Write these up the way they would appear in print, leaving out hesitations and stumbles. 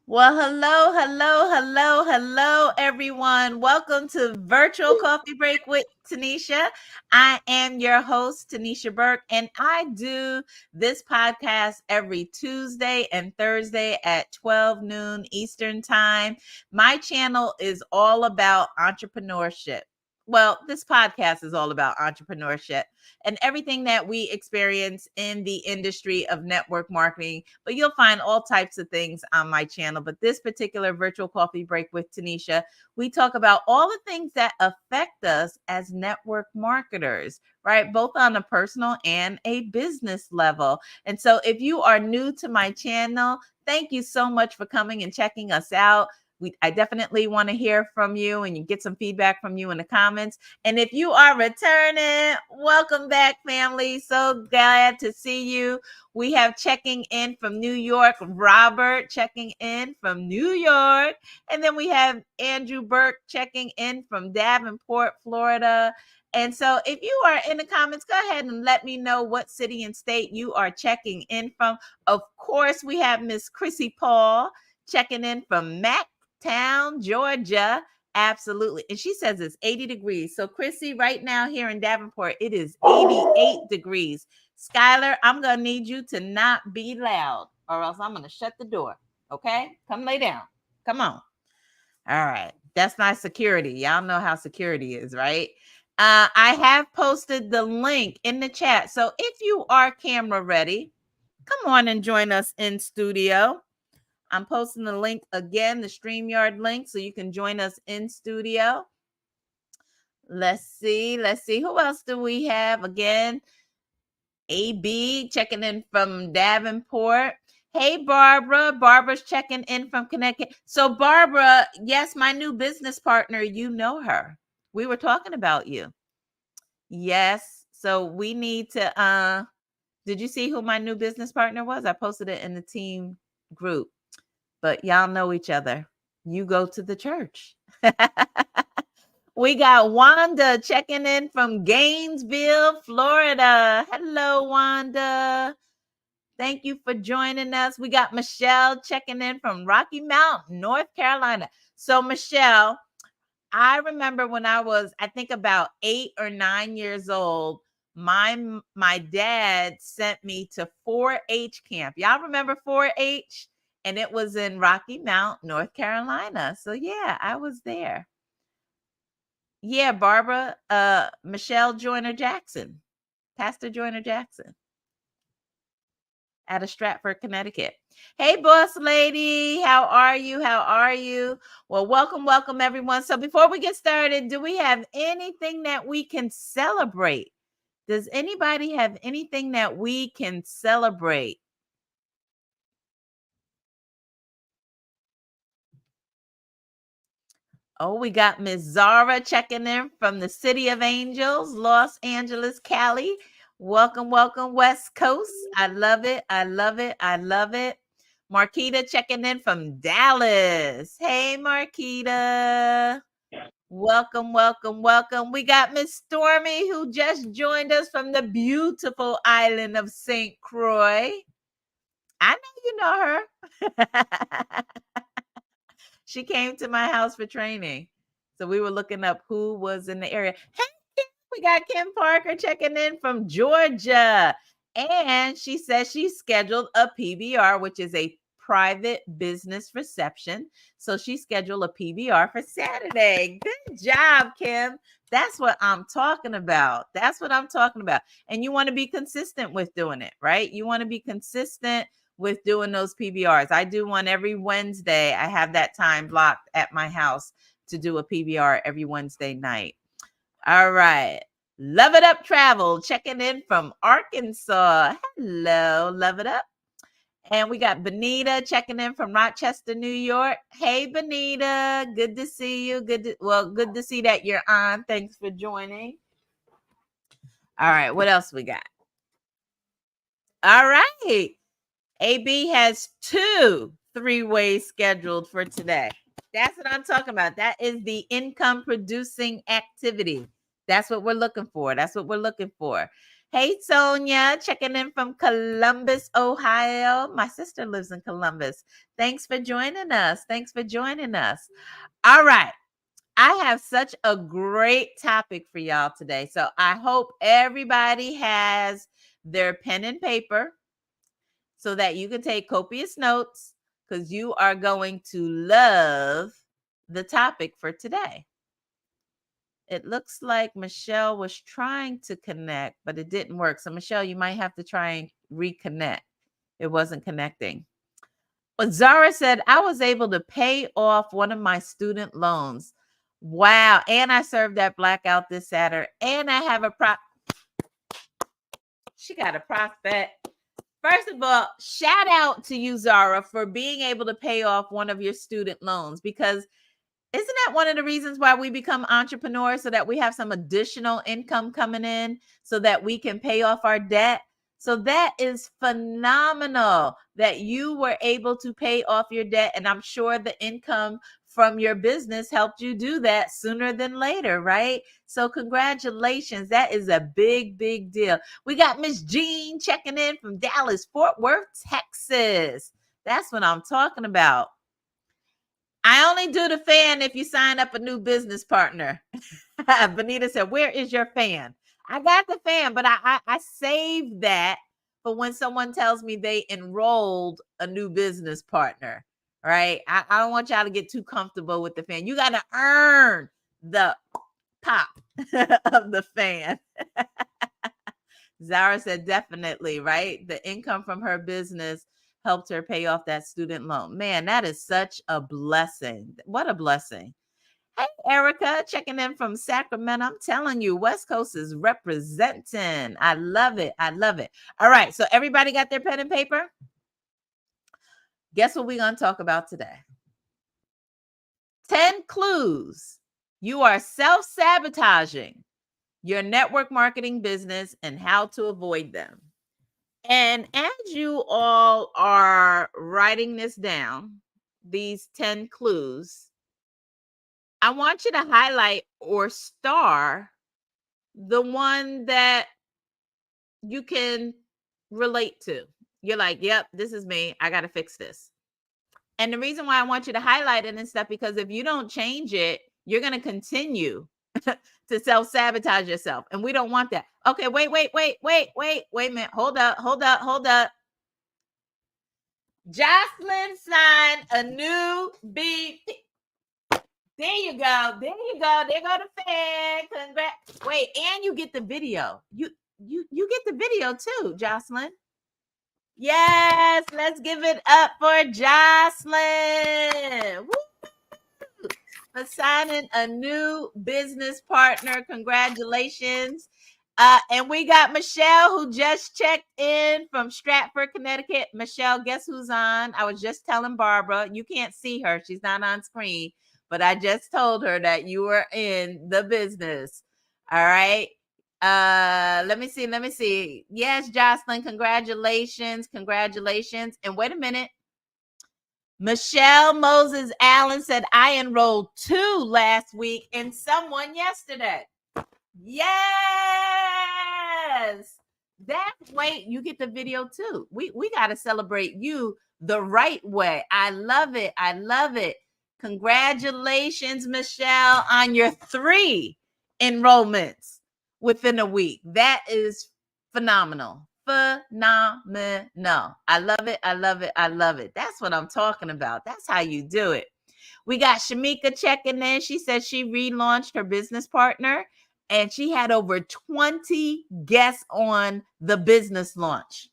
Well, hello, everyone. Welcome to Virtual Coffee Break with Tanisha. I am your host, Tanisha Burke, and I do this podcast every Tuesday and Thursday at 12 noon Eastern Time. My channel is all about entrepreneurship. Well, this podcast is all about entrepreneurship and everything that we experience in the industry of network marketing. But you'll find all types of things on my channel. But this particular virtual coffee break with Tanisha, we talk about all the things that affect us as network marketers, right? Both on a personal and a business level. And so if you are new to my channel, thank you so much for coming and checking us out. I definitely want to hear from you and you get some feedback from you in the comments. And if you are returning, welcome back, family. So glad to see you. We have checking in from New York, Robert checking in from New York. And then we have Andrew Burke checking in from Davenport, Florida. And so if you are in the comments, go ahead and let me know what city and state you are checking in from. Of course, we have Miss Chrissy Paul checking in from Town, Georgia. Absolutely. And she says it's 80 degrees. So, Chrissy, right now here in Davenport, it is 88 degrees. Skylar, I'm going to need you to not be loud or else I'm going to shut the door. Okay? Come lay down. Come on. All right. That's not security. Y'all know how security is, right? I have posted the link in the chat. So, if you are camera ready, come on and join us in studio. I'm posting the link again, the StreamYard link, so you can join us in studio. Let's see. Who else do we have? Again, AB checking in from Davenport. Hey, Barbara. Barbara's checking in from Connecticut. So, Barbara, yes, my new business partner, you know her. We were talking about you. Yes. So we need to did you see who my new business partner was? I posted it in the team group. But y'all know each other. You go to the church. We got Wanda checking in from Gainesville, Florida. Hello, Wanda. Thank you for joining us. We got Michelle checking in from Rocky Mount, North Carolina. So, Michelle, I remember when I was, I think about 8 or 9 years old, my dad sent me to 4-H camp. Y'all remember 4-H? And it was in Rocky Mount, North Carolina. So yeah, I was there. Yeah, Barbara, Michelle Joyner Jackson, Pastor Joyner Jackson out of Stratford, Connecticut. Hey, boss lady, how are you? How are you? Well, welcome, everyone. So, before we get started, do we have anything that we can celebrate? Does anybody have anything that we can celebrate? Oh, we got Miss Zara checking in from the City of Angels, Los Angeles, Cali. Welcome, West Coast. I love it. I love it. I love it. Marquita checking in from Dallas. Hey, Marquita. Welcome. We got Miss Stormy who just joined us from the beautiful island of St. Croix. I know you know her. She came to my house for training. So we were looking up who was in the area. Hey, Kim, we got Kim Parker checking in from Georgia. And she says she scheduled a PBR, which is a private business reception. So she scheduled a PBR for Saturday. Good job, Kim. That's what I'm talking about. That's what I'm talking about. And you want to be consistent with doing it, right? You want to be consistent with doing those PBRs. I do one every Wednesday. I have that time blocked at my house to do a PBR every Wednesday night. All right. Love It Up Travel checking in from Arkansas. Hello, Love It Up. And we got Benita checking in from Rochester, New York. Hey, Benita. Good to see you. Good to see that you're on. Thanks for joining. All right. What else we got? All right. AB has 2 3-ways scheduled for today. That's what I'm talking about. That is the income producing activity. That's what we're looking for. Hey, Sonia, checking in from Columbus, Ohio. My sister lives in Columbus. Thanks for joining us. Thanks for joining us. All right. I have such a great topic for y'all today. So I hope everybody has their pen and paper so that you can take copious notes because you are going to love the topic for today. It looks like Michelle was trying to connect, but it didn't work. So, Michelle, you might have to try and reconnect. It wasn't connecting. But Zara said, I was able to pay off one of my student loans. Wow. And I served that blackout this Saturday. And I have she got a prospect. First of all, shout out to you, Zara, for being able to pay off one of your student loans, because isn't that one of the reasons why we become entrepreneurs, so that we have some additional income coming in so that we can pay off our debt? So that is phenomenal that you were able to pay off your debt. And I'm sure the income from your business helped you do that sooner than later, right? So congratulations. That is a big, big deal. We got Miss Jean checking in from Dallas, Fort Worth, Texas. That's what I'm talking about. I only do the fan if you sign up a new business partner. Benita said, where is your fan? I got the fan, but I saved that for when someone tells me they enrolled a new business partner, right? I don't want y'all to get too comfortable with the fan. You got to earn the pop of the fan. Zara said, definitely, right? The income from her business helped her pay off that student loan. Man, that is such a blessing. What a blessing. Hey, Erica, checking in from Sacramento. I'm telling you, West Coast is representing. I love it. I love it. All right. So everybody got their pen and paper? Guess what we're going to talk about today? 10 clues you are self-sabotaging your network marketing business and how to avoid them. And as you all are writing this down, these 10 clues, I want you to highlight or star the one that you can relate to. You're like, yep, this is me. I got to fix this. And the reason why I want you to highlight it and stuff, because if you don't change it, you're going to continue to self-sabotage yourself. And we don't want that. Okay, wait a minute. Hold up. Jocelyn signed a new BP. There you go. There go the fan. Congrats. Wait, and you get the video. You get the video too, Jocelyn. Yes, let's give it up for Jocelyn. Woo! For signing a new business partner. Congratulations. And we got Michelle, who just checked in from Stratford, Connecticut. Michelle, guess who's on? I was just telling Barbara, you can't see her. She's not on screen, but I just told her that you were in the business. All right. Let me see. Yes, Jocelyn, congratulations. And wait a minute. Michelle Moses Allen said, I enrolled 2 last week and someone yesterday. Yes. That's wait, you get the video too. We got to celebrate you the right way. I love it. Congratulations, Michelle, on your 3 enrollments within a week. That is phenomenal. I love it. That's what I'm talking about. That's how you do it. We got Shamika checking in. She said she relaunched her business partner and she had over 20 guests on the business launch.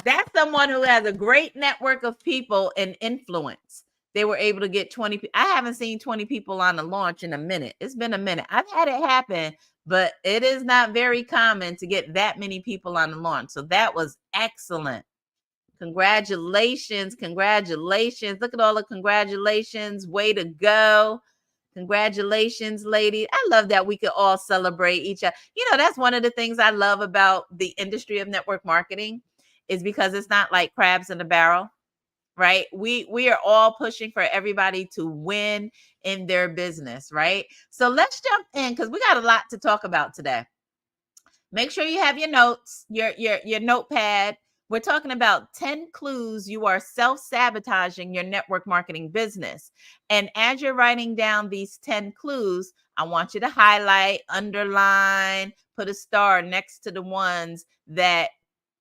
That's someone who has a great network of people and influence. They were able to get 20. I haven't seen 20 people on the launch in a minute. It's been a minute. I've had it happen, but it is not very common to get that many people on the launch. So that was excellent. Congratulations. Look at all the congratulations. Way to go. Congratulations, lady. I love that we could all celebrate each other. You know, that's one of the things I love about the industry of network marketing is because it's not like crabs in a barrel, right? We are all pushing for everybody to win in their business, right? So let's jump in because we got a lot to talk about today. Make sure you have your notes, your notepad. We're talking about 10 clues you are self-sabotaging your network marketing business. And as you're writing down these 10 clues, I want you to highlight, underline, put a star next to the ones that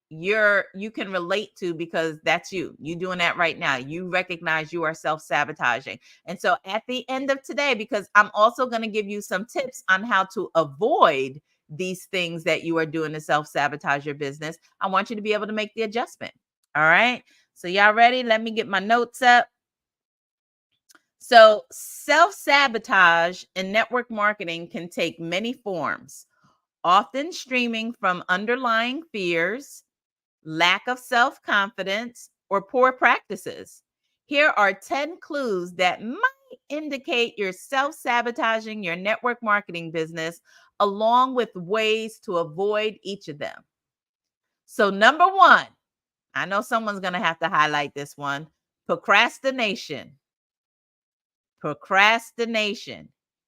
you can relate to, because that's you doing that right now. You recognize you are self-sabotaging. And so at the end of today, because I'm also going to give you some tips on how to avoid these things that you are doing to self-sabotage your business, I want you to be able to make the adjustment. All right, so y'all ready? Let me get my notes up. So self-sabotage in network marketing can take many forms, often streaming from underlying fears, lack of self-confidence, or poor practices. Here are 10 clues that might indicate you're self-sabotaging your network marketing business, along with ways to avoid each of them. So, number one, I know someone's going to have to highlight this one: procrastination. Procrastination.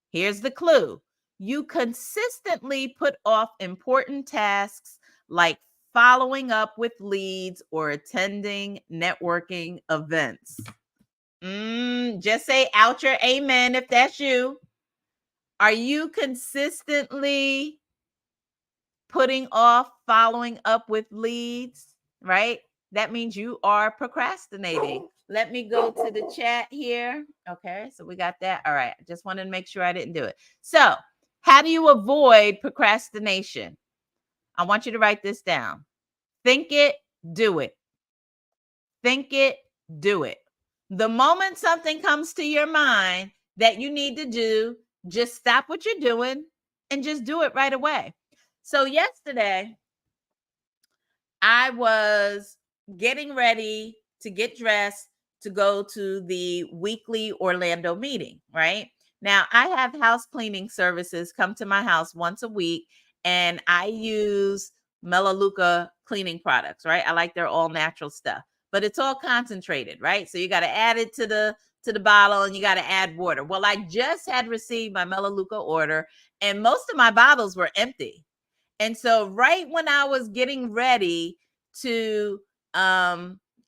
Here's the clue: you consistently put off important tasks like following up with leads or attending networking events. Just say out your amen if that's you. Are you consistently putting off following up with leads, right? That means you are procrastinating. Let me go to the chat here. Okay, so we got that. All right, I just wanted to make sure I didn't do it. So, how do you avoid procrastination? I want you to write this down. Think it, do it. Think it, do it. The moment something comes to your mind that you need to do, just stop what you're doing and just do it right away. So, yesterday, I was getting ready to get dressed to go to the weekly Orlando meeting, right? Now, I have house cleaning services come to my house once a week, and I use Melaleuca cleaning products, right? I like their all natural stuff, but it's all concentrated, right? So you got to add it to the bottle, and you got to add water. Well, I just had received my Melaleuca order, and most of my bottles were empty. And so right when I was getting ready to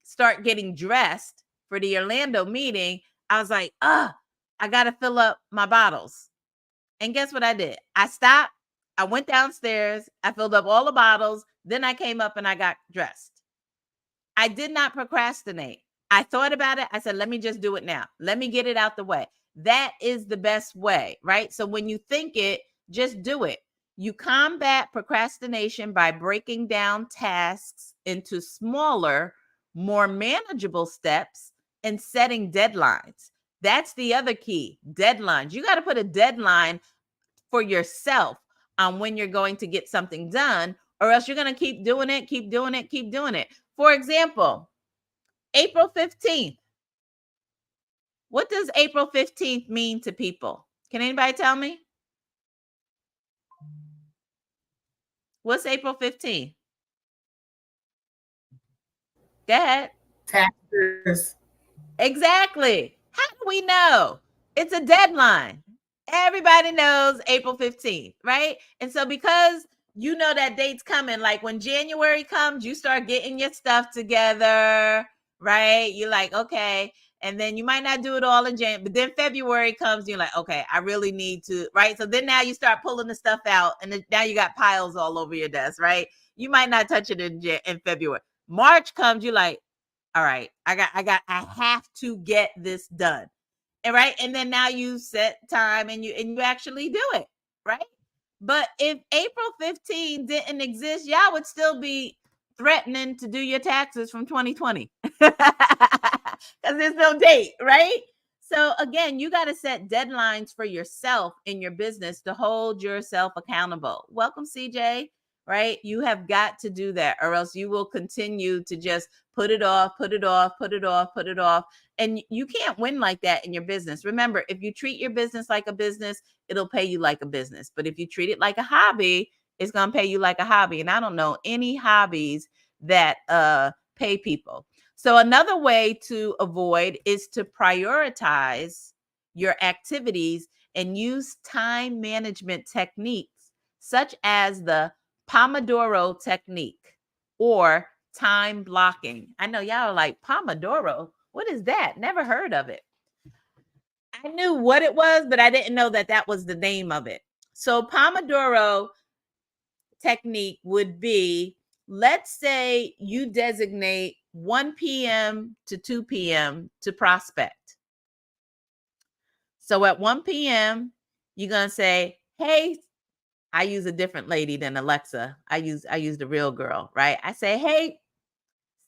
start getting dressed for the Orlando meeting, I was like, I got to fill up my bottles. And guess what I did? I stopped, I went downstairs, I filled up all the bottles, then I came up and I got dressed. I did not procrastinate. I thought about it. I said, let me just do it now. Let me get it out the way. That is the best way, right? So when you think it, just do it. You combat procrastination by breaking down tasks into smaller, more manageable steps and setting deadlines. That's the other key: deadlines. You got to put a deadline for yourself on when you're going to get something done, or else you're going to keep doing it, keep doing it, keep doing it. For example, April 15th. What does April 15th mean to people? Can anybody tell me? What's April 15th? Go ahead. Taxes. Exactly. How do we know? It's a deadline. Everybody knows April 15th, right? And so because you know that date's coming, like when January comes, you start getting your stuff together, right? You're like, okay. And then you might not do it all in January, but then February comes, you're like, okay, I really need to, right? So then now you start pulling the stuff out, and then now you got piles all over your desk, right? You might not touch it in February. March comes, you're like, all right, I have to get this done. And right. And then now you set time and you actually do it. Right. But if April 15 didn't exist, y'all would still be threatening to do your taxes from 2020 because there's no date, right? So again, you got to set deadlines for yourself in your business to hold yourself accountable. Welcome, CJ. Right? You have got to do that, or else you will continue to just put it off, put it off, put it off, put it off. And you can't win like that in your business. Remember, if you treat your business like a business, it'll pay you like a business. But if you treat it like a hobby, it's going to pay you like a hobby. And I don't know any hobbies that pay people. So another way to avoid is to prioritize your activities and use time management techniques such as the Pomodoro technique or time blocking. I know y'all are like, Pomodoro? What is that? Never heard of it. I knew what it was, but I didn't know that that was the name of it. So Pomodoro technique would be, let's say you designate 1 p.m. to 2 p.m. to prospect. So at 1 p.m., you're going to say, hey, I use a different lady than Alexa. I use the real girl, right? I say, hey,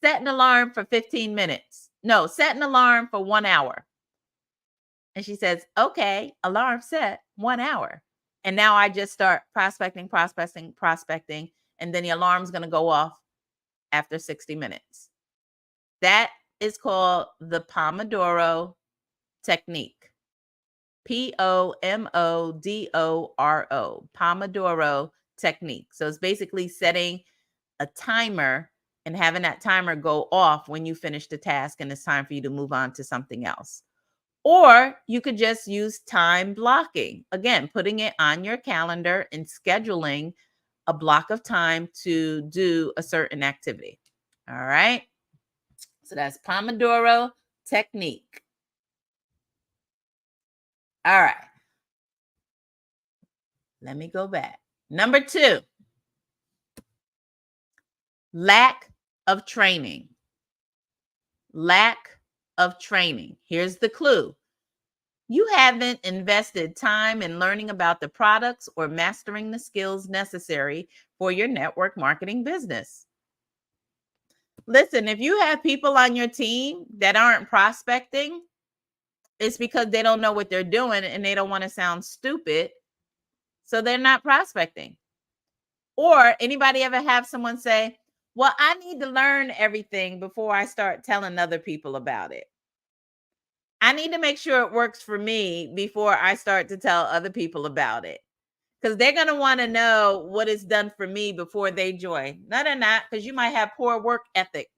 set an alarm for 15 minutes. No, set an alarm for 1 hour. And she says, okay, alarm set, 1 hour. And now I just start prospecting. And then the alarm's going to go off after 60 minutes. That is called the Pomodoro technique. Pomodoro, Pomodoro technique. So it's basically setting a timer and having that timer go off when you finish the task and it's time for you to move on to something else. Or you could just use time blocking. Again, putting it on your calendar and scheduling a block of time to do a certain activity. All right. So that's Pomodoro technique. All right. Let me go back. Number 2, lack of training. Lack of training. Here's the clue. You haven't invested time in learning about the products or mastering the skills necessary for your network marketing business. Listen, if you have people on your team that aren't prospecting, it's because they don't know what they're doing and they don't want to sound stupid. So they're not prospecting. Or anybody ever have someone say, well, I need to learn everything before I start telling other people about it. I need to make sure it works for me before I start to tell other people about it. Because they're going to want to know what it's done for me before they join. No, they're not, because you might have poor work ethic.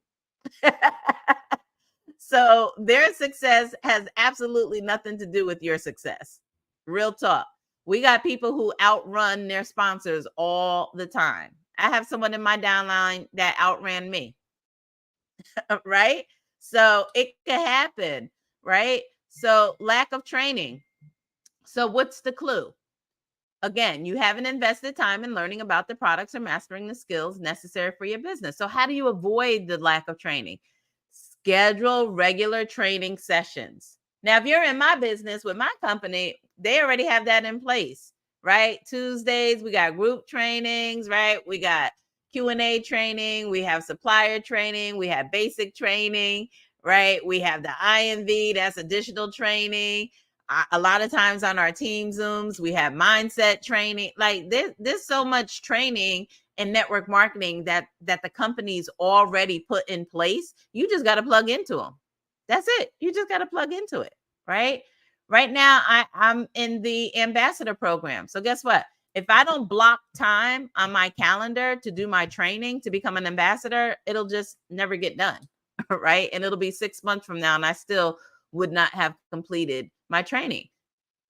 So their success has absolutely nothing to do with your success. Real talk. We got people who outrun their sponsors all the time. I have someone in my downline that outran me. Right? So it could happen, right? So lack of training. So what's the clue? Again, you haven't invested time in learning about the products or mastering the skills necessary for your business. So how do you avoid the lack of training? Schedule regular training sessions. Now, if you're in my business with my company, they already have that in place, right? Tuesdays, we got group trainings, right? We got Q&A training. We have supplier training. We have basic training, right? We have the INV, that's additional training. A lot of times on our team Zooms, we have mindset training. Like there's so much training in network marketing that the company's already put in place. You just got to plug into them. That's it. You just got to plug into it, right? Right now, I'm in the ambassador program. So guess what? If I don't block time on my calendar to do my training to become an ambassador, it'll just never get done, right? And it'll be 6 months from now, and I still would not have completed my training.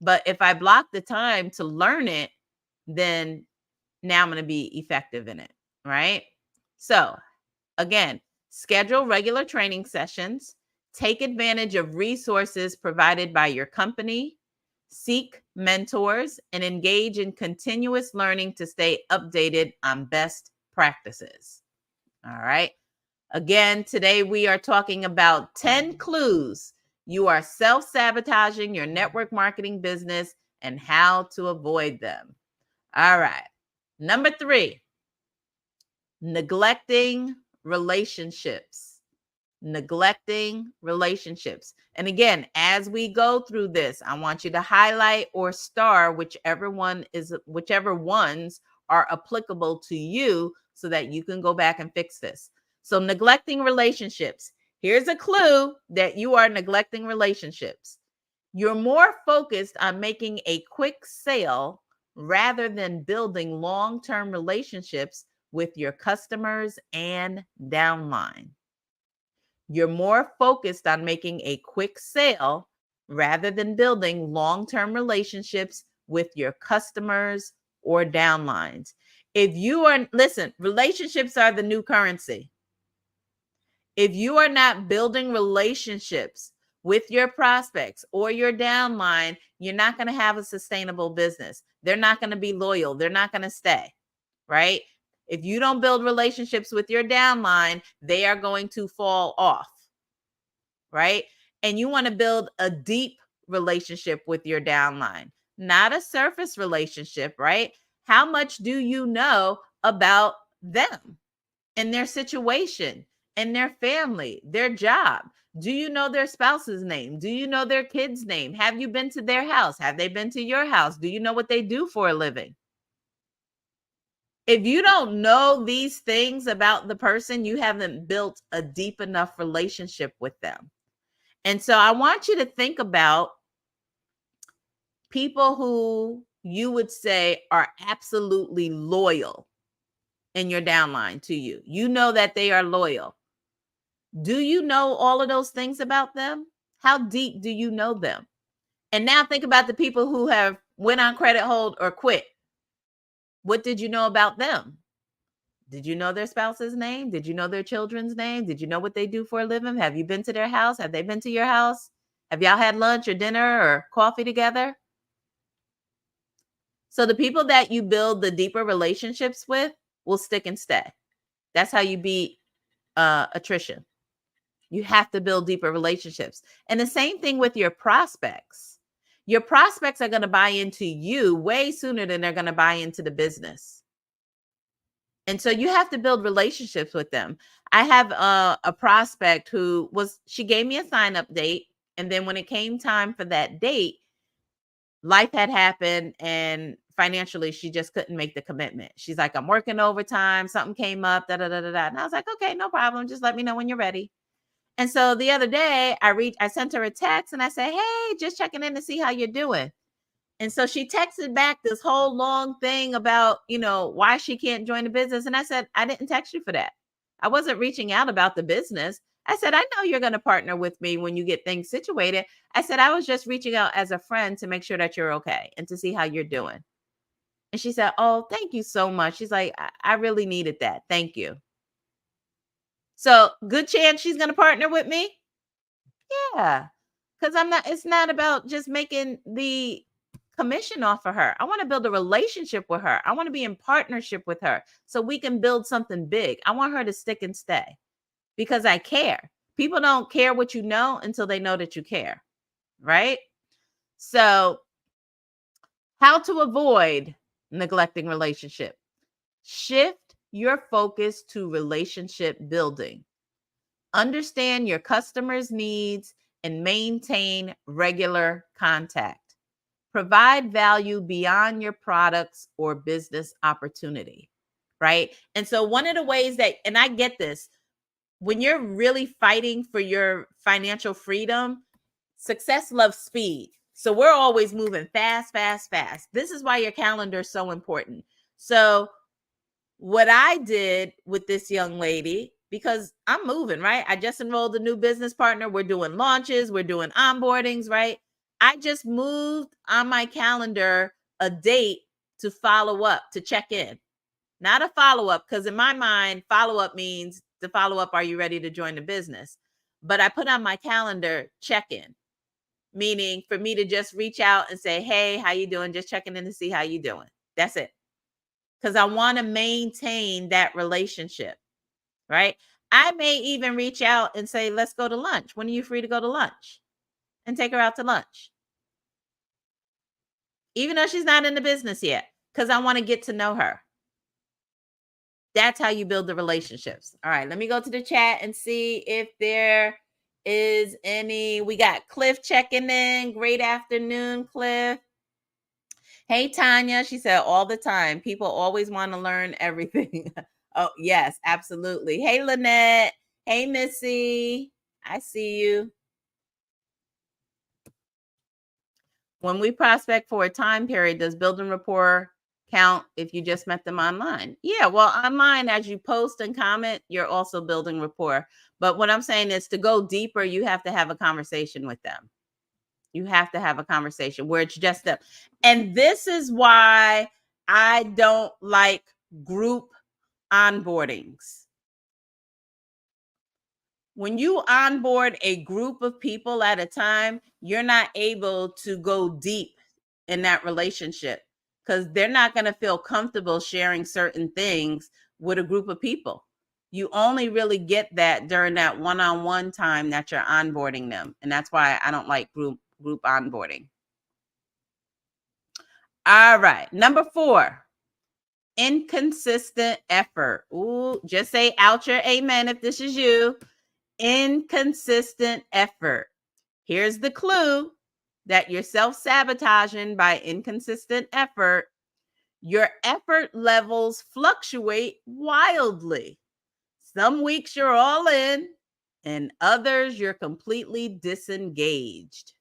But if I block the time to learn it, then now I'm going to be effective in it, right? So again, schedule regular training sessions, take advantage of resources provided by your company, seek mentors, and engage in continuous learning to stay updated on best practices. All right. Again, today we are talking about 10 clues you are self-sabotaging your network marketing business and how to avoid them. All right. Number 3, neglecting relationships. Neglecting relationships. And again, as we go through this, I want you to highlight or star whichever ones are applicable to you so that you can go back and fix this. So neglecting relationships. Here's a clue that you are neglecting relationships. You're more focused on making a quick sale rather than building long-term relationships with your customers and downline. You're more focused on making a quick sale rather than building long-term relationships with your customers or downlines. If you are, listen, relationships are the new currency. If you are not building relationships with your prospects or your downline, you're not going to have a sustainable business. They're not going to be loyal. They're not going to stay, right? If you don't build relationships with your downline, they are going to fall off, right? And you want to build a deep relationship with your downline, not a surface relationship, right? How much do you know about them and their situation and their family, their job? Do you know their spouse's name? Do you know their kid's name? Have you been to their house? Have they been to your house? Do you know what they do for a living? If you don't know these things about the person, you haven't built a deep enough relationship with them. And so I want you to think about people who you would say are absolutely loyal in your downline to you. You know that they are loyal. Do you know all of those things about them? How deep do you know them? And now think about the people who have went on credit hold or quit. What did you know about them? Did you know their spouse's name? Did you know their children's name? Did you know what they do for a living? Have you been to their house? Have they been to your house? Have y'all had lunch or dinner or coffee together? So the people that you build the deeper relationships with will stick and stay. That's how you beat attrition. You have to build deeper relationships. And the same thing with your prospects. Your prospects are going to buy into you way sooner than they're going to buy into the business. And so you have to build relationships with them. I have a prospect she gave me a sign up date. And then when it came time for that date, life had happened and financially she just couldn't make the commitment. She's like, I'm working overtime. Something came up, da, da, da, da, da. And I was like, okay, no problem. Just let me know when you're ready. And so the other day I sent her a text and I said, hey, just checking in to see how you're doing. And so she texted back this whole long thing about, why she can't join the business. And I said, I didn't text you for that. I wasn't reaching out about the business. I said, I know you're going to partner with me when you get things situated. I said, I was just reaching out as a friend to make sure that you're okay and to see how you're doing. And she said, oh, thank you so much. She's like, I really needed that. Thank you. So good chance she's going to partner with me. Yeah. Because it's not about just making the commission off of her. I want to build a relationship with her. I want to be in partnership with her so we can build something big. I want her to stick and stay because I care. People don't care what you know until they know that you care, right? So how to avoid neglecting relationship? Shift your focus to relationship building. Understand your customers' needs and maintain regular contact. Provide value beyond your products or business opportunity, right? And so one of the ways and I get this, when you're really fighting for your financial freedom, success loves speed. So we're always moving fast, fast, fast. This is why your calendar is so important. So what I did with this young lady, because I'm moving, right? I just enrolled a new business partner. We're doing launches, we're doing onboardings, right? I just moved on my calendar a date to follow up, to check in. Not a follow-up, because in my mind, follow-up means to follow up, are you ready to join the business? But I put on my calendar check-in, meaning for me to just reach out and say, hey, how you doing? Just checking in to see how you doing. That's it. Because I want to maintain that relationship, right? I may even reach out and say, let's go to lunch. When are you free to go to lunch? And take her out to lunch. Even though she's not in the business yet, because I want to get to know her. That's how you build the relationships. All right, let me go to the chat and see if there is any. We got Cliff checking in. Great afternoon, Cliff. Hey, Tanya. She said all the time, people always want to learn everything. Oh, yes, absolutely. Hey, Lynette. Hey, Missy. I see you. When we prospect for a time period, does building rapport count if you just met them online? Yeah, well, online, as you post and comment, you're also building rapport. But what I'm saying is to go deeper, you have to have a conversation with them. You have to have a conversation where it's just them. And this is why I don't like group onboardings. When you onboard a group of people at a time, you're not able to go deep in that relationship because they're not going to feel comfortable sharing certain things with a group of people. You only really get that during that one-on-one time that you're onboarding them. And that's why I don't like group onboarding. All right. Number 4, inconsistent effort. Ooh, just say out your amen if this is you. Inconsistent effort. Here's the clue that you're self-sabotaging by inconsistent effort. Your effort levels fluctuate wildly. Some weeks you're all in, and others you're completely disengaged.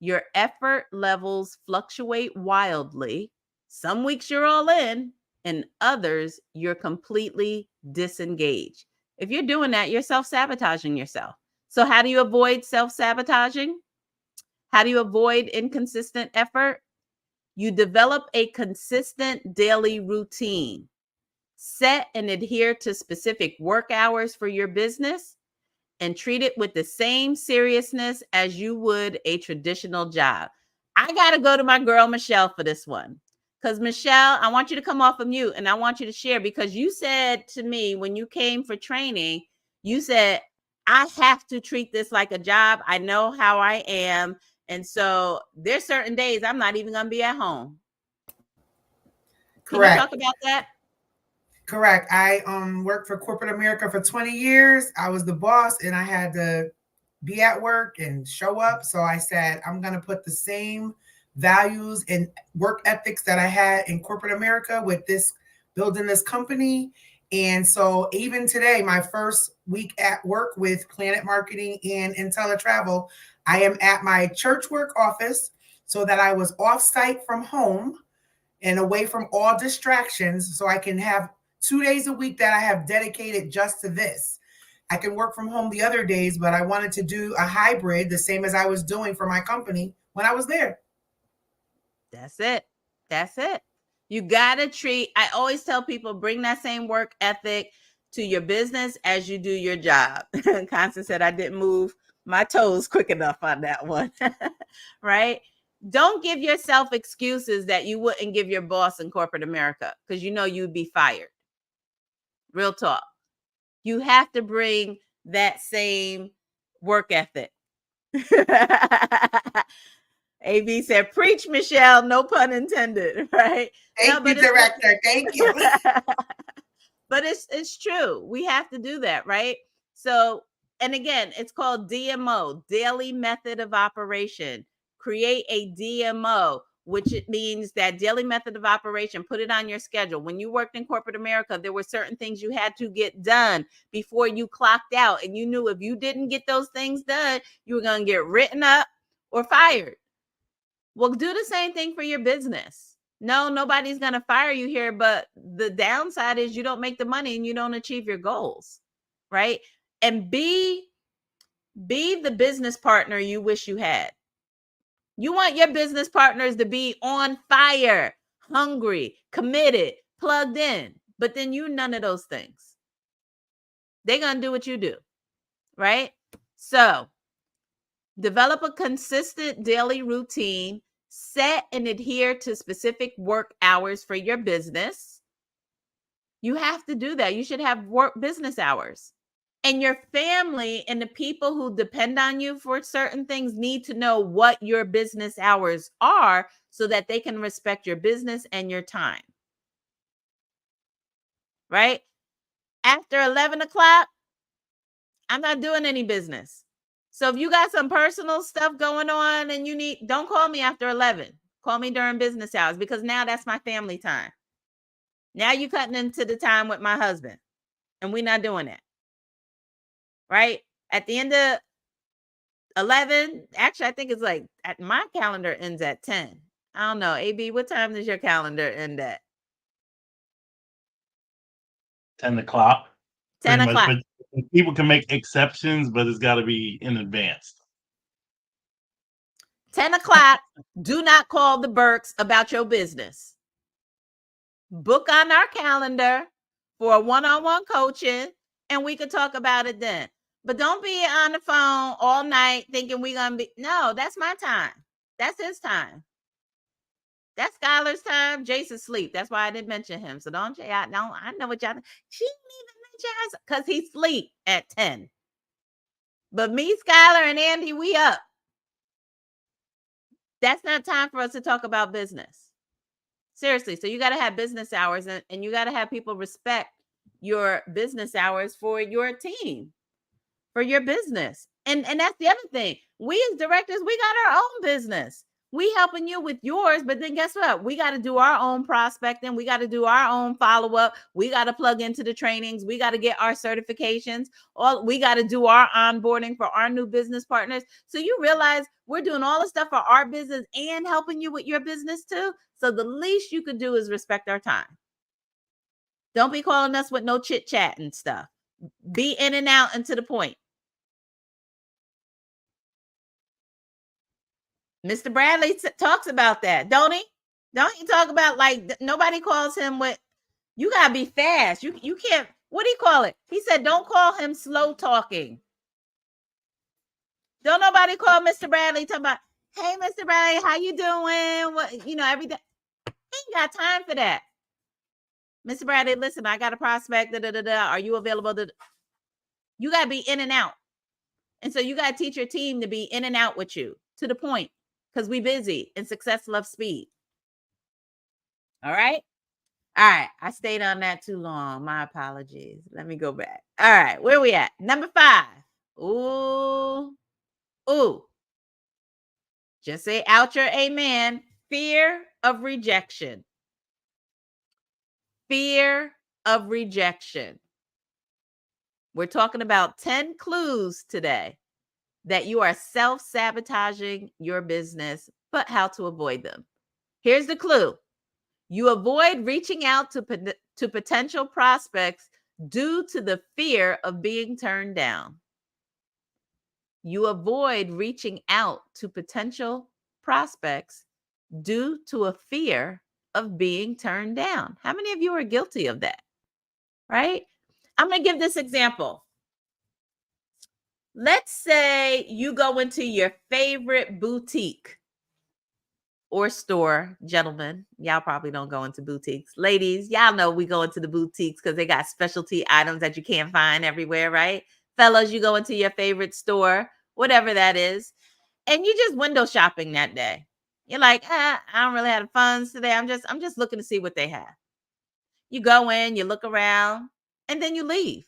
Your effort levels fluctuate wildly. Some weeks you're all in, and others you're completely disengaged. If you're doing that, you're self-sabotaging yourself. So how do you avoid self-sabotaging? How do you avoid inconsistent effort? You develop a consistent daily routine. Set and adhere to specific work hours for your business and treat it with the same seriousness as you would a traditional job. I got to go to my girl, Michelle, for this one. Because, Michelle, I want you to come off of mute and I want you to share, because you said to me when you came for training, you said, I have to treat this like a job. I know how I am. And so there's certain days I'm not even going to be at home. Can you talk about that? Correct. I worked for corporate America for 20 years. I was the boss and I had to be at work and show up. So I said, I'm going to put the same values and work ethics that I had in corporate America with this building this company. And so even today, my first week at work with Planet Marketing and IntelliTravel, I am at my church work office so that I was off site from home and away from all distractions so I can have 2 days a week that I have dedicated just to this. I can work from home the other days, but I wanted to do a hybrid, the same as I was doing for my company when I was there. That's it. That's it. You got to treat, I always tell people, bring that same work ethic to your business as you do your job. Constance said I didn't move my toes quick enough on that one. Right? Don't give yourself excuses that you wouldn't give your boss in corporate America because you know you'd be fired. Real talk. You have to bring that same work ethic. AB said, preach, Michelle, no pun intended, right? Thank you, director. Thank you. But it's true. We have to do that, right? So, and again, it's called DMO, daily method of operation. Create a DMO, which it means that daily method of operation, put it on your schedule. When you worked in corporate America, there were certain things you had to get done before you clocked out. And you knew if you didn't get those things done, you were going to get written up or fired. Well, do the same thing for your business. No, nobody's going to fire you here, but the downside is you don't make the money and you don't achieve your goals, right? And be the business partner you wish you had. You want your business partners to be on fire, hungry, committed, plugged in, but then you none of those things. They're going to do what you do, right? So, develop a consistent daily routine. Set and adhere to specific work hours for your business. You have to do that. You should have work business hours. And your family and the people who depend on you for certain things need to know what your business hours are so that they can respect your business and your time. Right? After 11 o'clock, I'm not doing any business. So if you got some personal stuff going on and you need, don't call me after 11. Call me during business hours because now that's my family time. Now you're cutting into the time with my husband and we're not doing that. Right? At the end of 11, actually, I think it's like my calendar ends at 10. I don't know. AB, what time does your calendar end at? 10 o'clock. 10 o'clock. But people can make exceptions, but it's got to be in advance. 10 o'clock. Do not call the Burks about your business. book on our calendar for a one-on-one coaching, and we could talk about it then. But don't be on the phone all night thinking we're going to be, no, that's my time. That's his time. That's Skylar's time. Jason's sleep. That's why I didn't mention him. So don't, I know what y'all, she didn't even mention us because he sleep at 10. But me, Skylar, and Andy, we up. That's not time for us to talk about business. Seriously. So you got to have business hours, and you got to have people respect your business hours for your team, for your business. And that's the other thing. We as directors, we got our own business. We helping you with yours, but then guess what? We got to do our own prospecting. We got to do our own follow-up. We got to plug into the trainings. We got to get our certifications. We got to do our onboarding for our new business partners. So you realize we're doing all the stuff for our business and helping you with your business too. So the least you could do is respect our time. Don't be calling us with no chit chat and stuff. Be in and out and to the point. Mr. Bradley talks about that, don't he? Don't he talk about, like, nobody calls him with, you got to be fast. You can't, what do you call it? He said, don't call him slow talking. Don't nobody call Mr. Bradley talking about, hey, Mr. Bradley, how you doing? What, everything. He ain't got time for that. Mr. Bradley, listen, I got a prospect. Are you available? You got to be in and out. And so you got to teach your team to be in and out with you, to the point, because we busy and success loves speed. All right. I stayed on that too long. My apologies. Let me go back. All right. Where we at? Number 5. Ooh. Just say out your amen. Fear of rejection. Fear of rejection. We're talking about 10 clues today that you are self-sabotaging your business, but how to avoid them. Here's the clue. You avoid reaching out to potential prospects due to the fear of being turned down. You avoid reaching out to potential prospects due to a fear of being turned down. How many of you are guilty of that? Right? I'm going to give this example. Let's say you go into your favorite boutique or store. Gentlemen, y'all probably don't go into boutiques. Ladies, y'all know we go into the boutiques because they got specialty items that you can't find everywhere, right? Fellas, you go into your favorite store, whatever that is, and you just window shopping that day. You're like, I don't really have the funds today. I'm just looking to see what they have. You go in, you look around, and then you leave.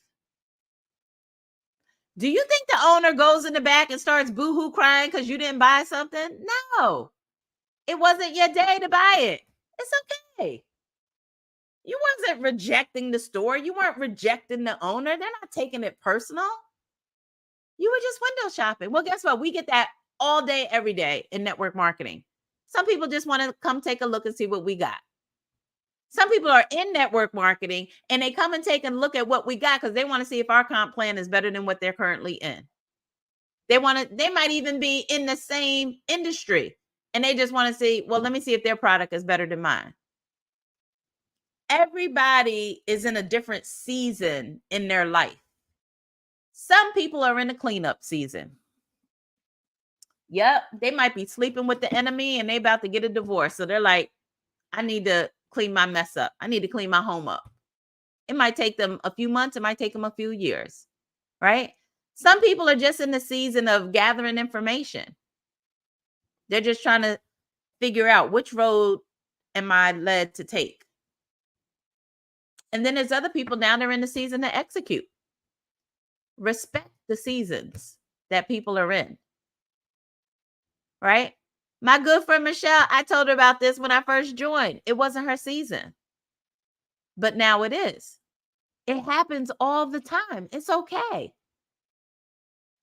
Do you think the owner goes in the back and starts boohoo crying because you didn't buy something? No. It wasn't your day to buy it. It's okay. You wasn't rejecting the store. You weren't rejecting the owner. They're not taking it personal. You were just window shopping. Well, guess what? We get that all day, every day in network marketing. Some people just want to come take a look and see what we got. Some people are in network marketing and they come and take a look at what we got because they want to see if our comp plan is better than what they're currently in. They might even be in the same industry and they just want to see, well, let me see if their product is better than mine. Everybody is in a different season in their life. Some people are in a cleanup season. Yep, they might be sleeping with the enemy and they about to get a divorce. So they're like, I need to clean my mess up. I need to clean my home up. It might take them a few months. It might take them a few years, right? Some people are just in the season of gathering information. They're just trying to figure out which road am I led to take. And then there's other people now they're in the season to execute. Respect the seasons that people are in, right? My good friend Michelle, I told her about this when I first joined. It wasn't her season, but now it is. It happens all the time. It's okay.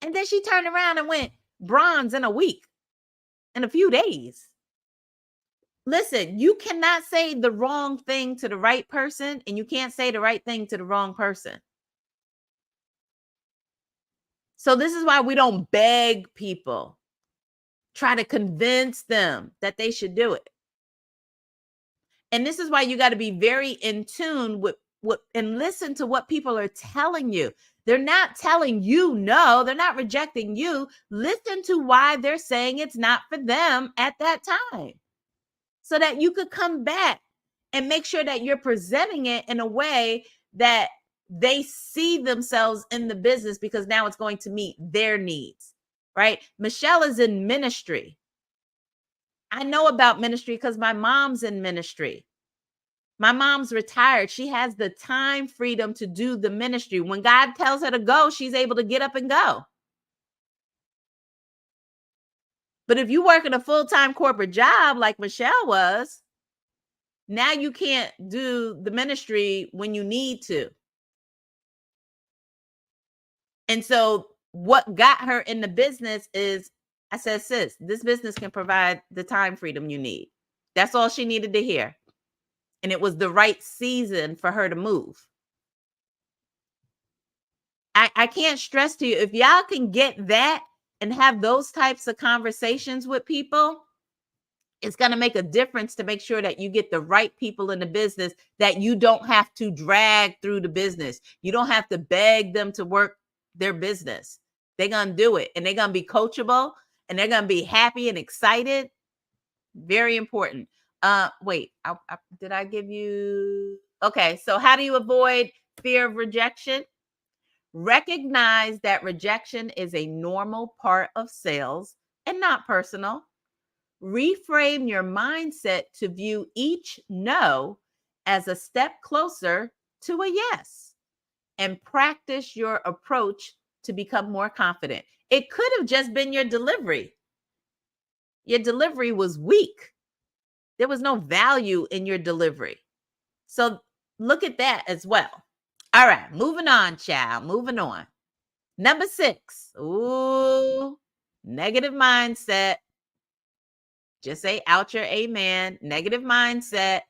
And then she turned around and went bronze in a week, in a few days. Listen, you cannot say the wrong thing to the right person, and you can't say the right thing to the wrong person. So this is why we don't beg people, try to convince them that they should do it. And this is why you got to be very in tune with what and listen to what people are telling you. They're not telling you no, they're not rejecting you. Listen to why they're saying it's not for them at that time, so that you could come back and make sure that you're presenting it in a way that they see themselves in the business, because now it's going to meet their needs, right? Michelle is in ministry. I know about ministry because my mom's in ministry. My mom's retired. She has the time freedom to do the ministry. When God tells her to go, she's able to get up and go. But if you work in a full-time corporate job like Michelle was, now you can't do the ministry when you need to. And so what got her in the business is, I said, sis, this business can provide the time freedom you need. That's all she needed to hear. And it was the right season for her to move. I can't stress to you, if y'all can get that and have those types of conversations with people, it's going to make a difference to make sure that you get the right people in the business, that you don't have to drag through the business. You don't have to beg them to work their business. They're going to do it, and they're going to be coachable, and they're going to be happy and excited. Very important. Wait, did I give you? Okay. So how do you avoid fear of rejection? Recognize that rejection is a normal part of sales and not personal. Reframe your mindset to view each no as a step closer to a yes, and practice your approach to become more confident. It could have just been your delivery. Your delivery was weak. There was no value in your delivery. So look at that as well. All right, moving on, child. Moving on. Number 6. Ooh, negative mindset. Just say out your amen. Negative mindset.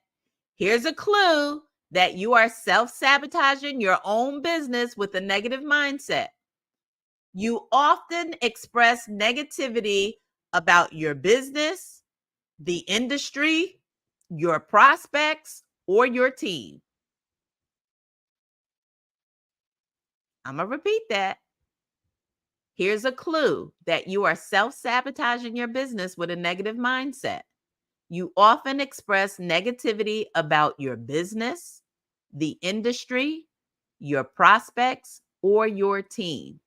Here's a clue that you are self-sabotaging your own business with a negative mindset. You often express negativity about your business, the industry, your prospects, or your team. I'm going to repeat that. Here's a clue that you are self-sabotaging your business with a negative mindset. You often express negativity about your business, the industry, your prospects, or your team.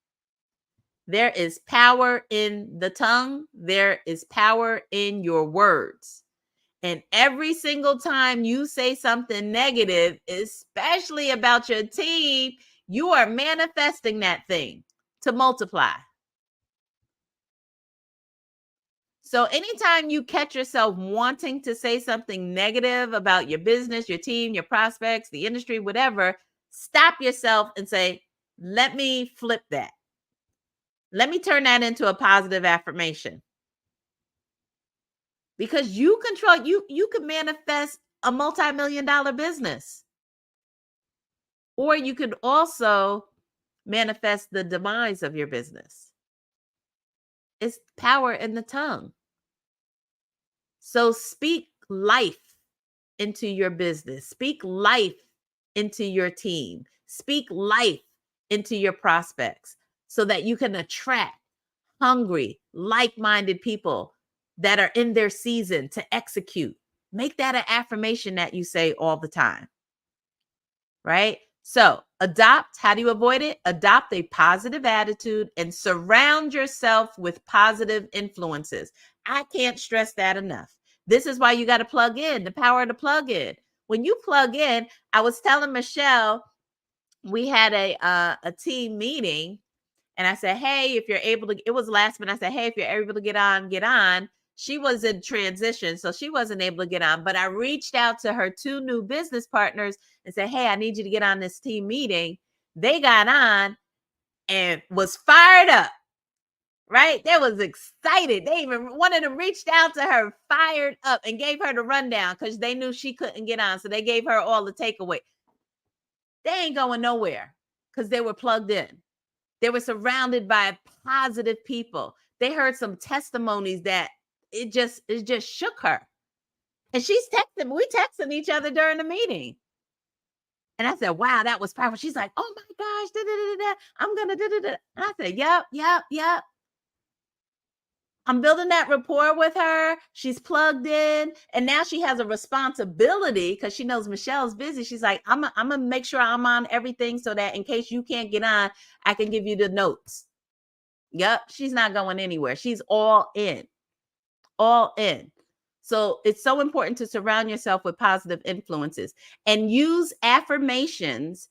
There is power in the tongue. There is power in your words. And every single time you say something negative, especially about your team, you are manifesting that thing to multiply. So anytime you catch yourself wanting to say something negative about your business, your team, your prospects, the industry, whatever, stop yourself and say, let me flip that. Let me turn that into a positive affirmation. Because you control, you can manifest a multi-million-dollar business. Or you could also manifest the demise of your business. It's power in the tongue. So speak life into your business. Speak life into your team. Speak life into your prospects so that you can attract hungry, like-minded people that are in their season to execute. Make that an affirmation that you say all the time, right? So adopt. How do you avoid it? Adopt a positive attitude and surround yourself with positive influences. I can't stress that enough. This is why you got to plug in, the power of the plug in. When you plug in, I was telling Michelle, we had a team meeting, and I said, hey, if you're able to, it was last minute. I said, hey, if you're able to get on, get on. She was in transition, so she wasn't able to get on. But I reached out to her 2 new business partners and said, hey, I need you to get on this team meeting. They got on and was fired up, right? They was excited. They even, one of them reached out to her, fired up, and gave her the rundown because they knew she couldn't get on. So they gave her all the takeaway. They ain't going nowhere because they were plugged in. They were surrounded by positive people. They heard some testimonies that it just shook her. And she's texting, we texting each other during the meeting. And I said, wow, that was powerful. She's like, oh my gosh, da, da, da, da, I'm going to da, da, da. And I said, yep. I'm building that rapport with her. She's plugged in. And now she has a responsibility because she knows Michelle's busy. She's like, I'm going to make sure I'm on everything so that in case you can't get on, I can give you the notes. Yep. She's not going anywhere. She's all in. All in. So it's so important to surround yourself with positive influences and use affirmations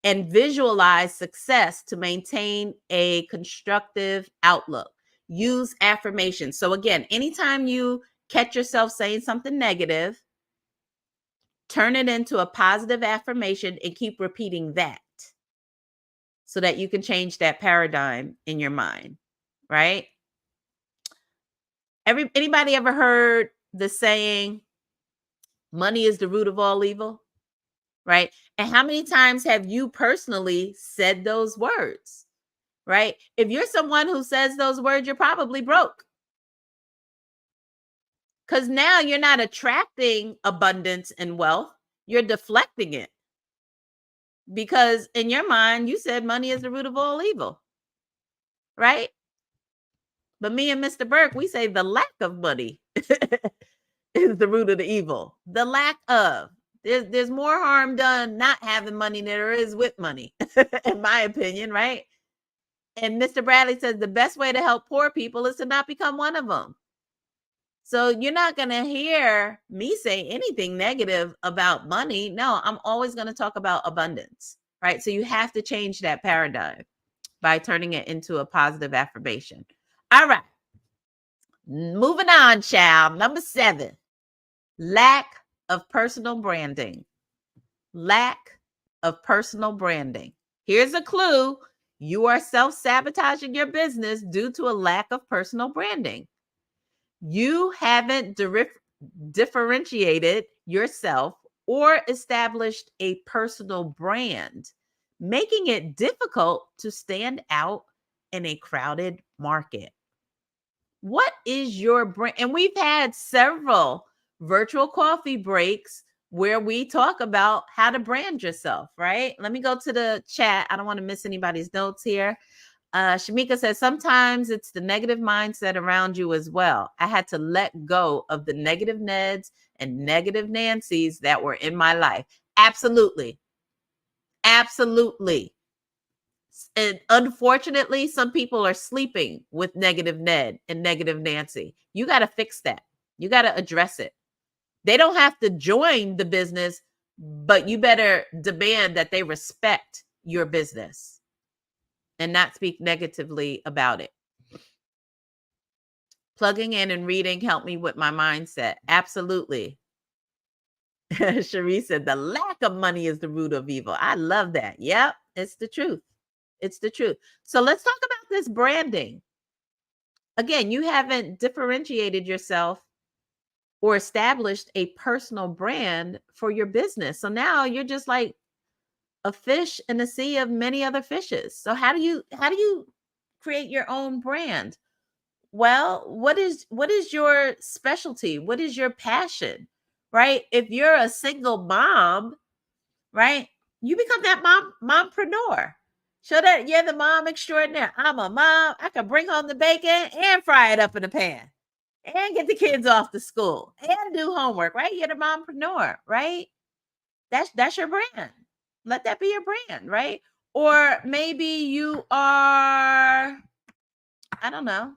and visualize success to maintain a constructive outlook. Use affirmations. So again, anytime you catch yourself saying something negative, turn it into a positive affirmation and keep repeating that so that you can change that paradigm in your mind, right? Anybody ever heard the saying, money is the root of all evil, right? And how many times have you personally said those words, right? If you're someone who says those words, you're probably broke. Because now you're not attracting abundance and wealth, you're deflecting it. Because in your mind, you said money is the root of all evil, right? But me and Mr. Burke, we say the lack of money is the root of the evil. The lack of. There's more harm done not having money than there is with money, in my opinion, right? And Mr. Bradley says the best way to help poor people is to not become one of them. So you're not going to hear me say anything negative about money. No, I'm always going to talk about abundance, right? So you have to change that paradigm by turning it into a positive affirmation. All right. Moving on, child. Number 7, lack of personal branding. Lack of personal branding. Here's a clue. You are self-sabotaging your business due to a lack of personal branding. You haven't differentiated yourself or established a personal brand, making it difficult to stand out in a crowded market. What is your brand? And we've had several virtual coffee breaks where we talk about how to brand yourself, right? Let me go to the chat. I don't want to miss anybody's notes here. Shamika says, sometimes it's the negative mindset around you as well. I had to let go of the negative Neds and negative Nancys that were in my life. Absolutely. Absolutely. And unfortunately, some people are sleeping with negative Ned and negative Nancy. You got to fix that. You got to address it. They don't have to join the business, but you better demand that they respect your business and not speak negatively about it. Plugging in and reading helped me with my mindset. Absolutely. Cherie said, the lack of money is the root of evil. I love that. Yep, it's the truth. It's the truth. So let's talk about this branding. Again, you haven't differentiated yourself or established a personal brand for your business. So now you're just like a fish in a sea of many other fishes. So how do you create your own brand? Well, what is your specialty? What is your passion? Right? If you're a single mom, right? You become that mompreneur. Show that you're the mom extraordinaire. I'm a mom. I can bring home the bacon and fry it up in a pan and get the kids off to school and do homework, right? You're the mompreneur, right? That's your brand. Let that be your brand, right? Or maybe you are, I don't know.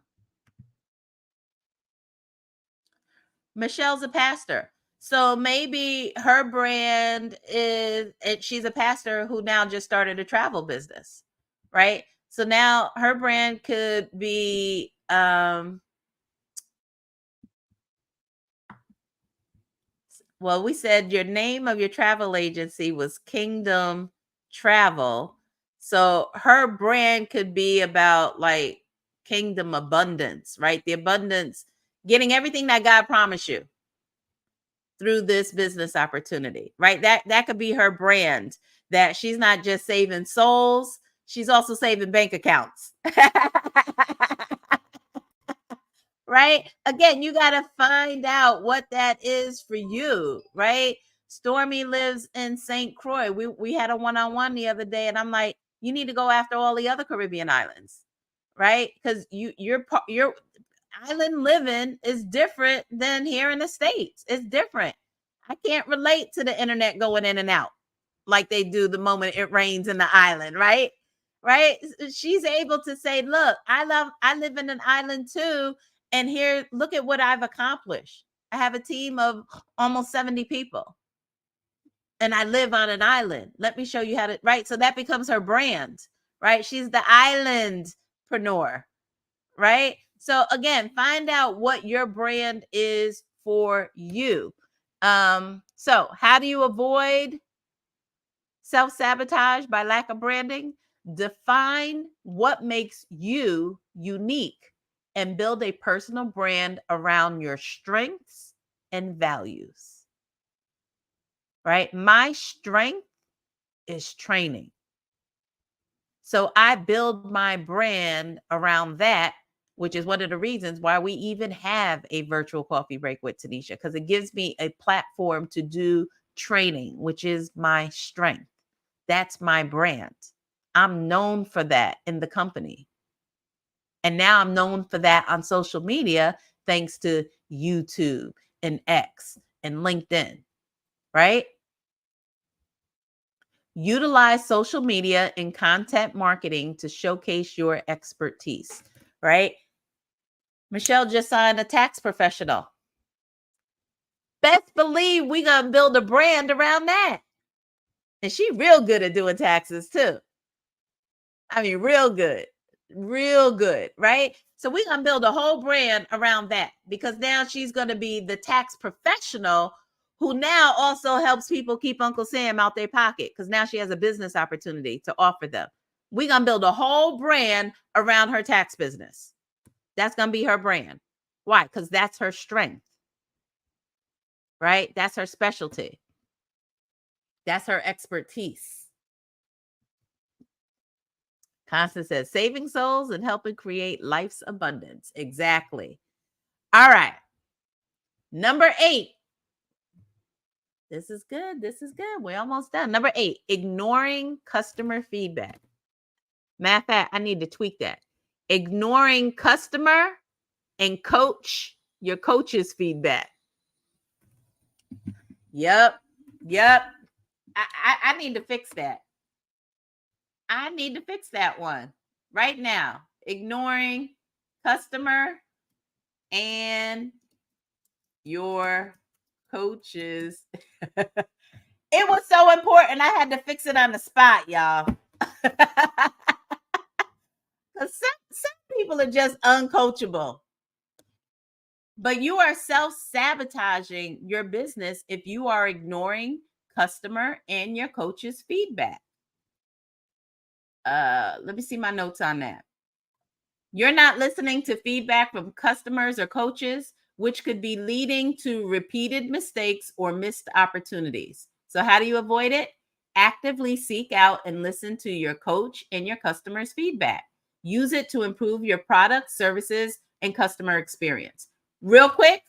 Michelle's a pastor. So maybe her brand is, and she's a pastor who now just started a travel business, right? So now her brand could be, well, we said your name of your travel agency was Kingdom Travel. So her brand could be about like kingdom abundance, right? The abundance, getting everything that God promised you through this business opportunity, right? That could be her brand, that she's not just saving souls, she's also saving bank accounts. right? Again, you got to find out what that is for you, right? Stormy lives in St. Croix. We had a one-on-one the other day, and I'm like, you need to go after all the other Caribbean islands, right? Because your island living is different than here in the States. It's different. I can't relate to the internet going in and out like they do the moment it rains in the island, right? Right? She's able to say, look, I live in an island too. And here, look at what I've accomplished. I have a team of almost 70 people. And I live on an island. Let me show you how to, right? So that becomes her brand, right? She's the islandpreneur, right? So again, find out what your brand is for you. So how do you avoid self-sabotage by lack of branding? Define what makes you unique and build a personal brand around your strengths and values. Right? My strength is training. So I build my brand around that, which is one of the reasons why we even have a virtual coffee break with Tanisha, because it gives me a platform to do training, which is my strength. That's my brand. I'm known for that in the company. And now I'm known for that on social media, thanks to YouTube and X and LinkedIn, right? Utilize social media and content marketing to showcase your expertise, right? Michelle just signed a tax professional. Best believe we gonna build a brand around that. And she real good at doing taxes too. I mean, real good, right? So we're gonna build a whole brand around that, because now she's gonna be the tax professional who now also helps people keep Uncle Sam out their pocket, because now she has a business opportunity to offer them. We're gonna build a whole brand around her tax business. That's gonna be her brand. Why? Because that's her strength, right? That's her specialty. That's her expertise. Constance says, saving souls and helping create life's abundance. Exactly. All right. Number 8. This is good. This is good. We're almost done. Number 8, ignoring customer feedback. Matter of fact, I need to tweak that. Ignoring customer and your coach's feedback. Yep. I need to fix that. I need to fix that one right now. Ignoring customer and your coaches. It was so important. I had to fix it on the spot, y'all. Some people are just uncoachable. But you are self-sabotaging your business if you are ignoring customer and your coach's feedback. Let me see my notes on that. You're not listening to feedback from customers or coaches, which could be leading to repeated mistakes or missed opportunities. So how do you avoid it? Actively seek out and listen to your coach and your customers' feedback. Use it to improve your products, services, and customer experience. Real quick,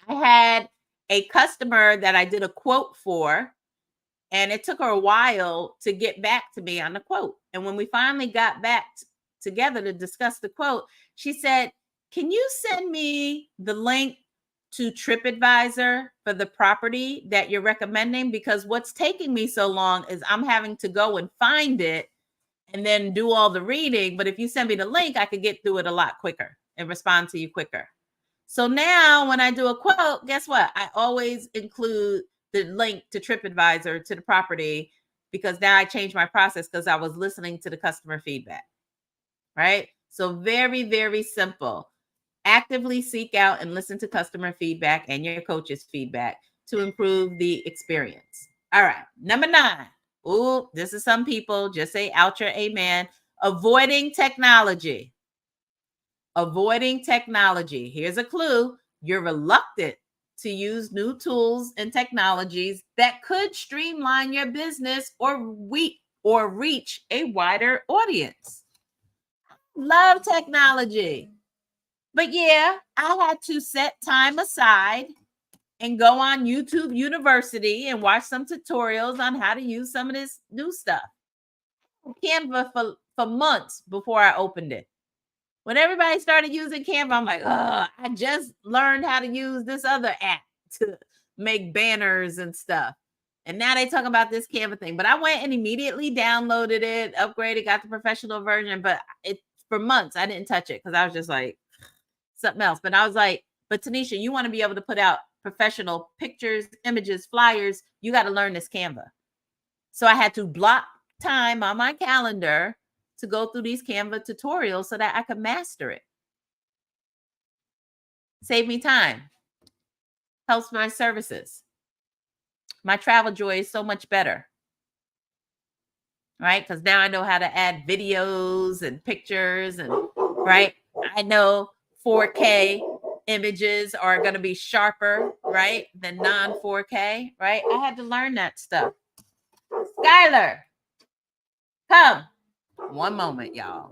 I had a customer that I did a quote for, and it took her a while to get back to me on the quote. And when we finally got back together to discuss the quote, she said, can you send me the link to TripAdvisor for the property that you're recommending? Because what's taking me so long is I'm having to go and find it and then do all the reading. But if you send me the link, I could get through it a lot quicker and respond to you quicker. So now when I do a quote, guess what? I always include the link to TripAdvisor to the property, because now I changed my process because I was listening to the customer feedback, right? So very, very simple. Actively seek out and listen to customer feedback and your coach's feedback to improve the experience. All right. Number 9. Ooh, this is some people just say out your amen. Avoiding technology. Avoiding technology. Here's a clue. You're reluctant to use new tools and technologies that could streamline your business or reach a wider audience. Love technology. But yeah, I had to set time aside and go on YouTube University and watch some tutorials on how to use some of this new stuff. Canva for months before I opened it. When everybody started using Canva, I'm like, oh, I just learned how to use this other app to make banners and stuff. And now they talk about this Canva thing. But I went and immediately downloaded it, upgraded, got the professional version. But it for months I didn't touch it because I was just like something else. But I was like, but Tanisha, you want to be able to put out professional pictures, images, flyers. You got to learn this Canva. So I had to block time on my calendar to go through these Canva tutorials so that I could master it. Save me time. Helps my services. My travel joy is so much better. Right? Because now I know how to add videos and pictures and right. I know 4K images are going to be sharper, right, than non 4K, right? I had to learn that stuff. Skylar, come. One moment, y'all.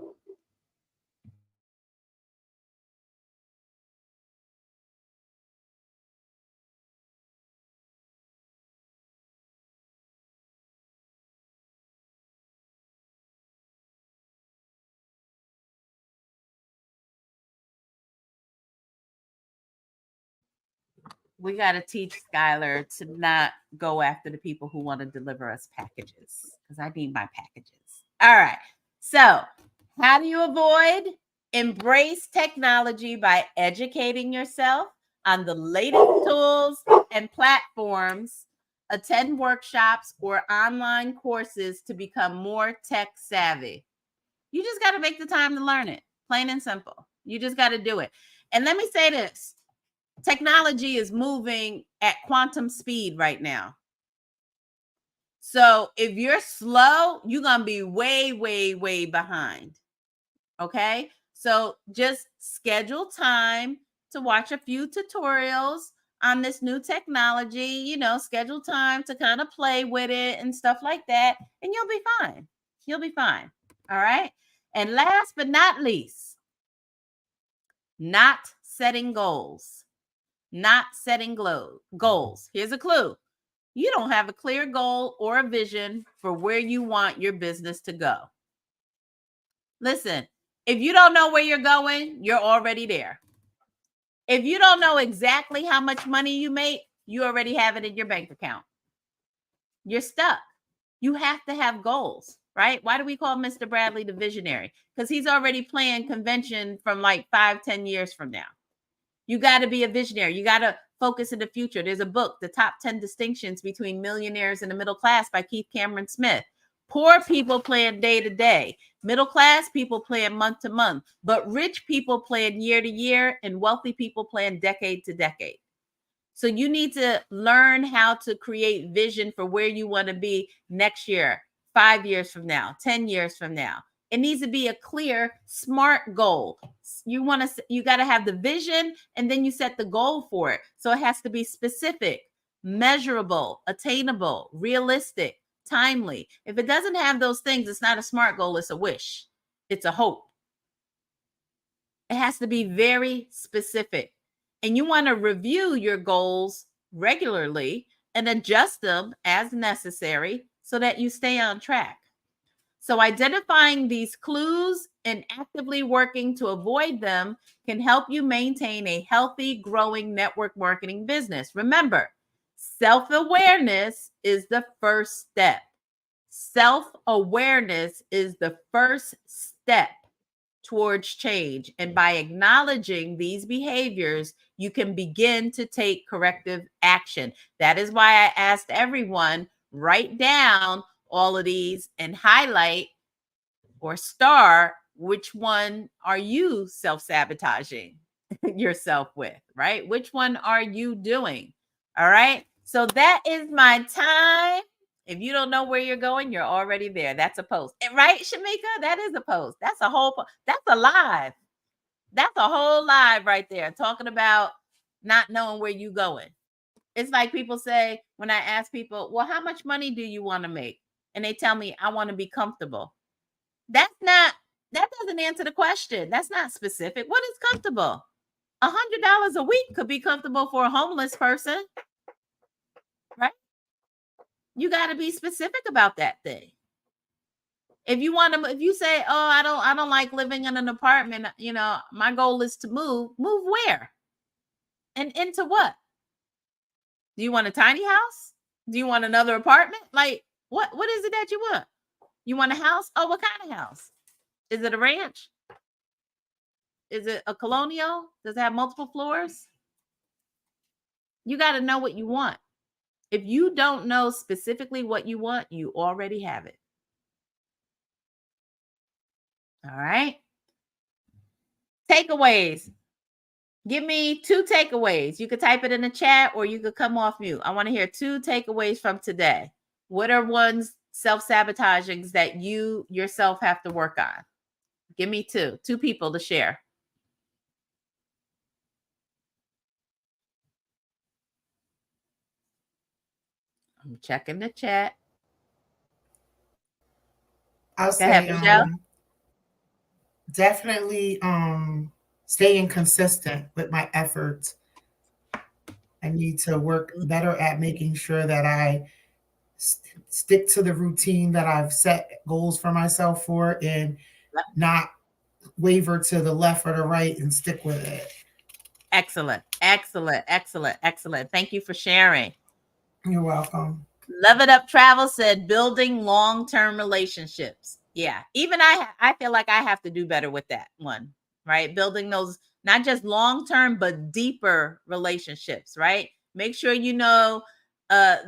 We got to teach Skylar to not go after the people who want to deliver us packages because I need my packages. All right. So, how do you avoid? Embrace technology by educating yourself on the latest tools and platforms. Attend workshops or online courses to become more tech savvy. You just got to make the time to learn it, plain and simple. You just got to do it. And let me say this. Technology is moving at quantum speed right now. So if you're slow, you're going to be way, way, way behind. Okay. So just schedule time to watch a few tutorials on this new technology, schedule time to kind of play with it and stuff like that. And you'll be fine. You'll be fine. All right. And last but not least, not setting goals. Not setting goals. Here's a clue. You don't have a clear goal or a vision for where you want your business to go. Listen, if you don't know where you're going, you're already there. If you don't know exactly how much money you make, you already have it in your bank account. You're stuck. You have to have goals, right? Why do we call Mr. Bradley the visionary? Because he's already planned convention from like 5-10 years from now. You got to be a visionary. You got to focus in the future. There's a book, The Top 10 Distinctions Between Millionaires and the Middle Class by Keith Cameron Smith. Poor people plan day to day. Middle class people plan month to month. But rich people plan year to year, and wealthy people plan decade to decade. So you need to learn how to create vision for where you want to be next year, 5 years from now, 10 years from now. It needs to be a clear, smart goal. You got to have the vision and then you set the goal for it. So it has to be specific, measurable, attainable, realistic, timely. If it doesn't have those things, it's not a smart goal, it's a wish. It's a hope. It has to be very specific. And you want to review your goals regularly and adjust them as necessary so that you stay on track. So identifying these clues and actively working to avoid them can help you maintain a healthy, growing network marketing business. Remember, self-awareness is the first step. Self-awareness is the first step towards change. And by acknowledging these behaviors, you can begin to take corrective action. That is why I asked everyone, write down all of these and highlight or star which one are you self-sabotaging yourself with, right? Which one are you doing? All right. So that is my time. If you don't know where you're going, you're already there. That's a post. Right, Shamika? That is a post. That's a whole that's a live. That's a whole live right there talking about not knowing where you're going. It's like people say when I ask people, well, how much money do you want to make? And they tell me, I want to be comfortable. That doesn't answer the question. That's not specific. What is comfortable? $100 a week could be comfortable for a homeless person, right? You got to be specific about that thing. If you say, "Oh, I don't like living in an apartment, my goal is to move where? And into what? Do you want a tiny house? Do you want another apartment? Like, what is it that you want? You want a house? Oh, what kind of house? Is it a ranch? Is it a colonial? Does it have multiple floors? You got to know what you want. If you don't know specifically what you want, you already have it. All right. Takeaways. Give me 2 takeaways. You could type it in the chat or you could come off mute. I want to hear 2 takeaways from today. What are ones self-sabotagings that you yourself have to work on? Give me 2 people to share. I'm checking the chat. I'll Go ahead, say Michelle. definitely staying consistent with my efforts. I need to work better at making sure that I stick to the routine that I've set goals for myself for, and not waver to the left or the right, and stick with it. Excellent. Thank you for sharing. You're welcome. Love It Up Travel said building long-term relationships. Yeah, even I feel like I have to do better with that one, right? Building those not just long-term but deeper relationships, right? Make sure you know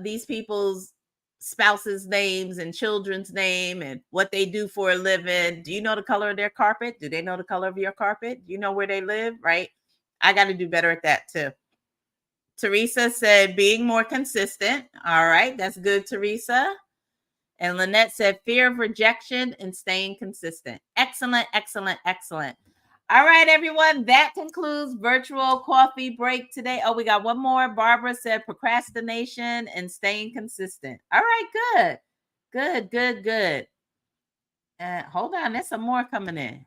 these people's spouses' names and children's name and what they do for a living. Do you know the color of their carpet? Do they know the color of your carpet? Do you know where they live, right? I got to do better at that too. Teresa said being more consistent. All right, that's good, Teresa. And Lynette said fear of rejection and staying consistent. Excellent. All right, everyone, that concludes virtual coffee break today. Oh, we got one more. Barbara said procrastination and staying consistent. All right, good. Hold on, there's some more coming in.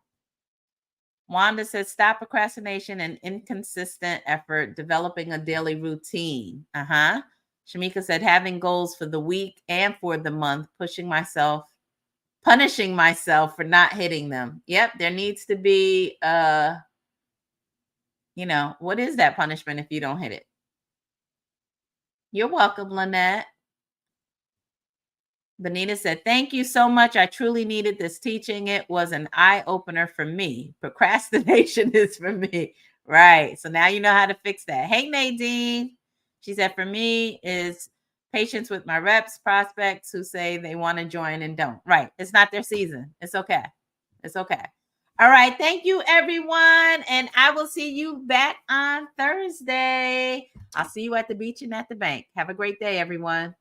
Wanda says, stop procrastination and inconsistent effort, developing a daily routine. Shamika said, having goals for the week and for the month, punishing myself for not hitting them. Yep, there needs to be, what is that punishment if you don't hit it? You're welcome, Lynette. Benita said, thank you so much. I truly needed this teaching. It was an eye-opener for me. Procrastination is for me. Right. So now you know how to fix that. Hey, Nadine. She said, for me is patience with my reps, prospects who say they want to join and don't. Right. It's not their season. It's okay. All right. Thank you, everyone. And I will see you back on Thursday. I'll see you at the beach and at the bank. Have a great day, everyone.